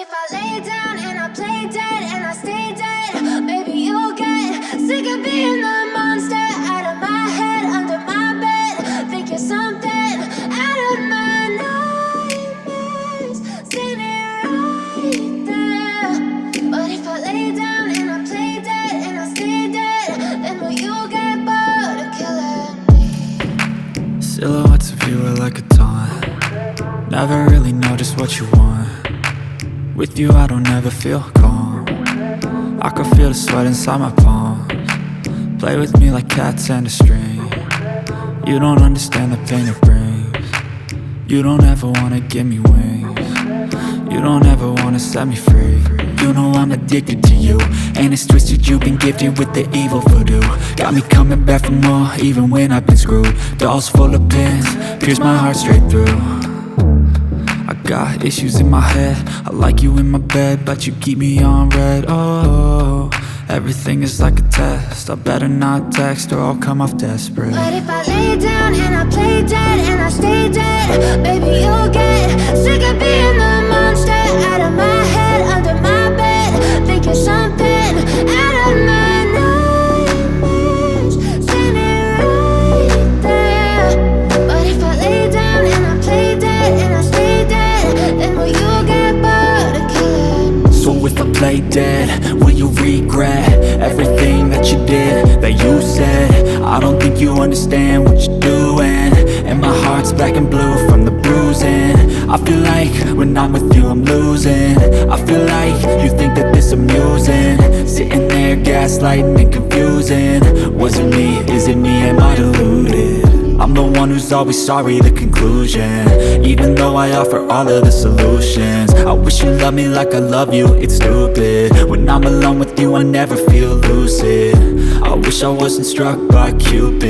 if I lay down and I play dead and I stay dead, maybe you'll get sick of being the monster out of my head, under my bed. Think you're something out of my nightmares, standing right there. But if I lay down and I play dead and I stay dead, then will you get bored of killing me? Silhouettes of you are like a taunt. Never really know just what you want. With you I don't ever feel calm. I can feel the sweat inside my palms. Play with me like cats and a string. You don't understand the pain it brings. You don't ever wanna give me wings. You don't ever wanna set me free. You know I'm addicted to you, and it's twisted, you've been gifted with the evil voodoo. Got me coming back for more, even when I've been screwed. Dolls full of pins, pierce my heart straight through. I got issues in my head, I like you in my bed, but you keep me on red. Oh, everything is like a test, I better not text or I'll come off desperate. But if I lay down and I play dead and I stay dead, baby you'll get sick of being the monster out of my head, under my bed. Think you're something out of my nightmares, standing right there. But if I lay down and I play dead and I stay dead, then will you get bored of killing me? So if I play dead, will you regret everything that you did, that you said? I don't think you understand what you're doing, and my heart's black and blue from the bruising. I feel like when I'm with you I'm losing. I feel like you think that this amusing, sitting there gaslighting and confusing. Was it me? Is it me? Am I deluded? I'm the one who's always sorry, the conclusion, even though I offer all of the solutions. I wish you loved me like I love you, it's stupid. When I'm alone with you I never feel lucid. I wish I wasn't struck by Cupid.